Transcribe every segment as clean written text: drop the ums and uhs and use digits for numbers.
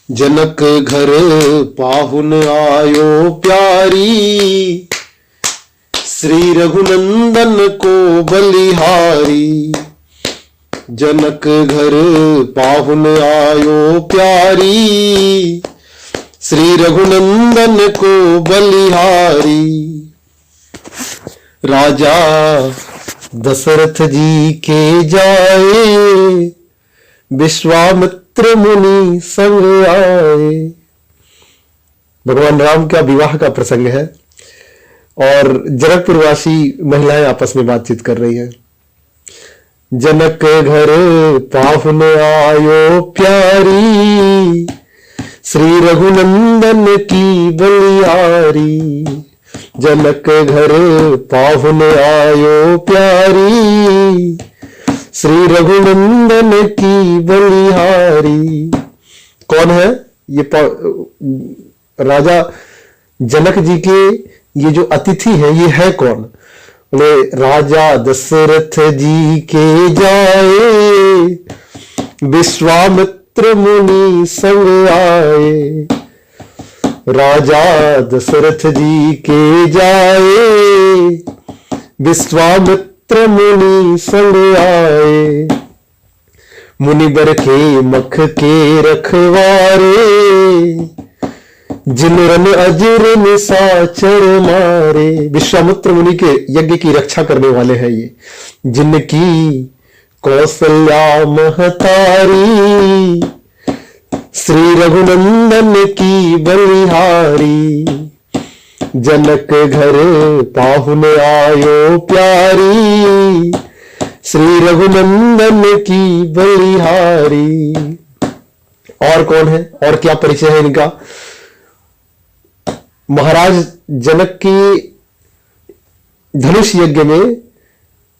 जनक घर पाहुन आयो प्यारी, श्री रघुनंदन को बलिहारी। जनक घर पाहुन आयो प्यारी, श्री रघुनंदन को बलिहारी। राजा दशरथ जी के जाए, विश्वामित्र मुनि संग आए। भगवान राम का विवाह का प्रसंग है और जनकपुरवासी महिलाएं आपस में बातचीत कर रही हैं। जनक घर पाहुन आयो प्यारी, श्री रघुनंदन की बलिहारी। जनक घर पाहुन आयो प्यारी, श्री रघुनंदन की बलिहारी। कौन है ये? राजा जनक जी के ये जो अतिथि है, ये है कौन? बोले राजा दशरथ जी के जाए, विश्वामित्र मुनि संग आए। राजा दशरथ जी के जाए, विश्वामित्र मुनि संग आए। मुनिबर के मख के रखवारे, जिन रन अजर निशाचर मारे। विश्वामित्र मुनि के यज्ञ की रक्षा करने वाले हैं ये, जिनकी कौशल्या महतारी, श्री रघुनंदन की बलिहारी। जनक घर पाहुन आयो प्यारी, श्री रघुनंदन की बलिहारी। और कौन है और क्या परिचय है इनका? महाराज जनक की धनुष यज्ञ में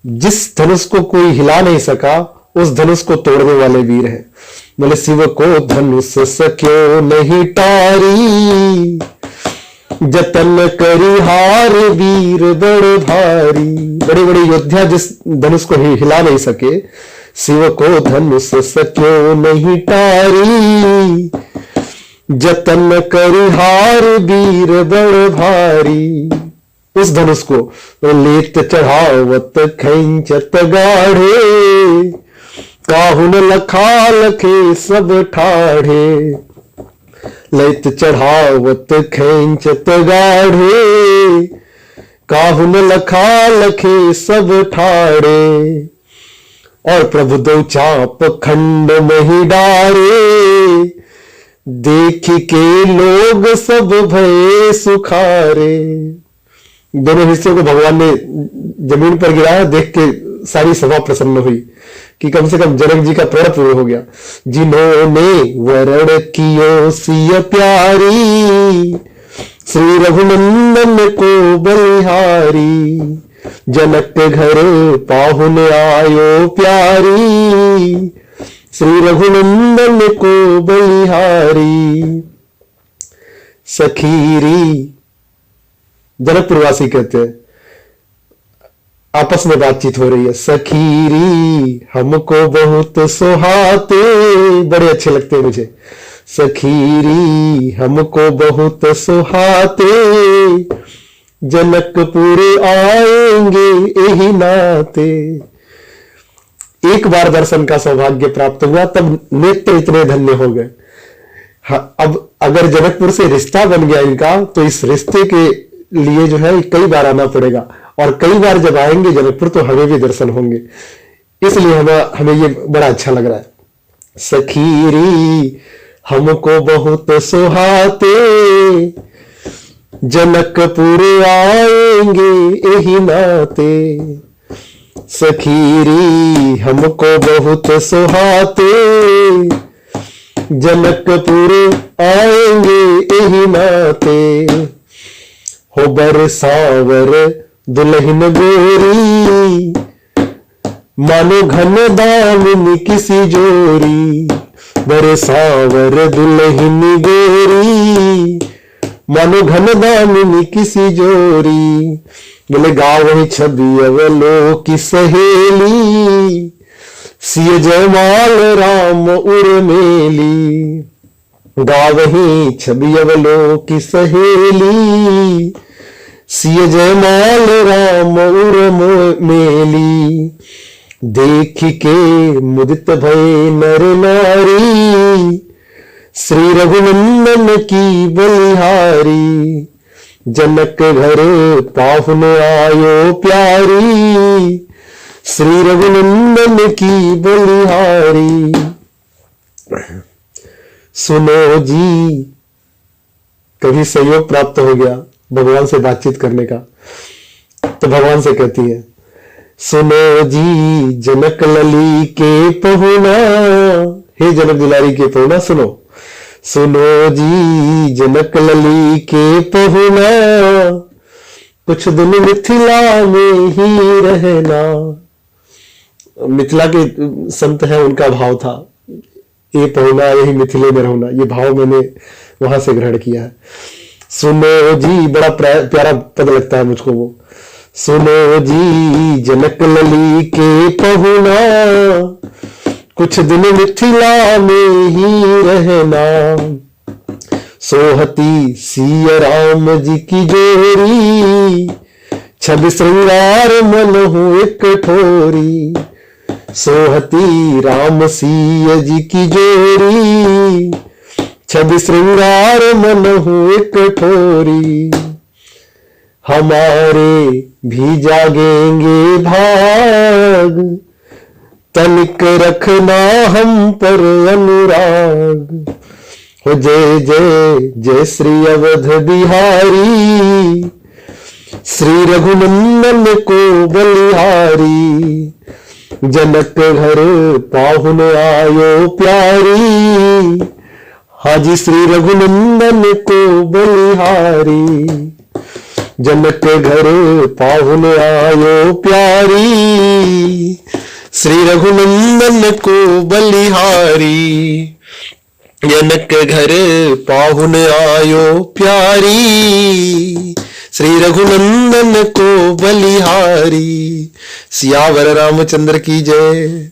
जिस धनुष को कोई हिला नहीं सका, उस धनुष को तोड़ने वाले वीर हैं। बोले शिव को धनुष सक्यो नहीं टारी, जतन करी हार वीर बड़ भारी। बड़े बड़े योद्धा जिस धनुष को हिला नहीं सके, शिव को धनुष सक्यो नहीं टारी, जतन करी हार वीर बड़ भारी। उस धनुष को लेत चढ़ावत खैंचत गाढ़े, काहुन लखा लखे सब ठाढ़े। लेत चढ़ावत खैंचत गाढ़े, काहुन लखा लखे सब ठाढ़े। और प्रभु दो चाप खंड मही डारे, देख के लोग सब भये सुखारे। दोनों हिस्सों को भगवान ने जमीन पर गिराया, देख के सारी सभा प्रसन्न हुई कि कम से कम जनक जी का प्रण पूर्ण हो गया। जिन्होंने वरण कियो सिय प्यारी, श्री रघुनंदन को बलिहारी। जनक घर पाहुन आयो प्यारी, श्री रघुनंदन को बलिहारी। सखीरी, जनकपुरवासी कहते हैं, आपस में बातचीत हो रही है। सखीरी हमको बहुत सुहाते, बड़े अच्छे लगते हैं मुझे। सखीरी हमको बहुत सुहाते, जनकपुर आएंगे यही नाते। एक बार दर्शन का सौभाग्य प्राप्त हुआ, तब नेत्र इतने धन्य हो गए। अब अगर जनकपुर से रिश्ता बन गया इनका, तो इस रिश्ते के लिए जो है कई बार आना पड़ेगा, और कई बार जब आएंगे जनकपुर तो हमें भी दर्शन होंगे। इसलिए हमें ये बड़ा अच्छा लग रहा है। सखीरी हमको बहुत सुहाते, जनकपुर आएंगे यही नाते। सखीरी हमको बहुत सुहाते, जनकपुर आएंगे यही नाते। हो बरसावर दुल्हन गोरी, मानो घन दामिनी किसी जोरी। बरसावर दुल्हन गोरी, मानो घन दामिनी किसी जोरी। बोले गावही छवि अवलो की सहेली, सिय जयमाल राम उर्मेली। गावही छवि अवलोक की सहेली, सिय जयमाल राम उर मेली। देख के मुदित भय नर नारी, श्री रघुनंदन की बलिहारी। जनक घर पाहुन आयो प्यारी, श्री रघुनंदन की बलिहारी। सुनो जी, कभी सहयोग प्राप्त हो गया भगवान से बातचीत करने का, तो भगवान से कहती है, सुनो जी जनक लली के पहुना, हे जनक दुलारी के पहुना सुनो। सुनो जी जनक लली के पहुना, कुछ दिन मिथिला में ही रहना। मिथिला के संत है, उनका भाव था ये पहुना यही मिथिले में रहना, ये भाव मैंने वहां से ग्रहण किया है। सुनो जी, बड़ा प्यारा पद लगता है मुझको वो। सुनो जी जनक लली के पहुना, कुछ दिन मिथिला में ही रहना। सोहती सिय राम जी की जोड़ी, छवि श्रृंगार मन हो एक ठोरी। सोहती राम सिय जी की जोड़ी, छवि श्रृंगार मन हो एक ठोरी। हमारे भी जागेंगे भाग, तनिक रखना हम पर अनुराग। हो जय जय जय श्री अवध बिहारी, श्री रघुनंदन को बलिहारी। जनक घर पाहुन आयो प्यारी, हाजी श्री रघुनंदन को बलिहारी। जनक घर पाहुन आयो प्यारी, श्री रघुनंदन को बलिहारी। जनक घर पाहुन आयो प्यारी, श्री रघुनंदन को बलिहारी। सियावर रामचंद्र की जय।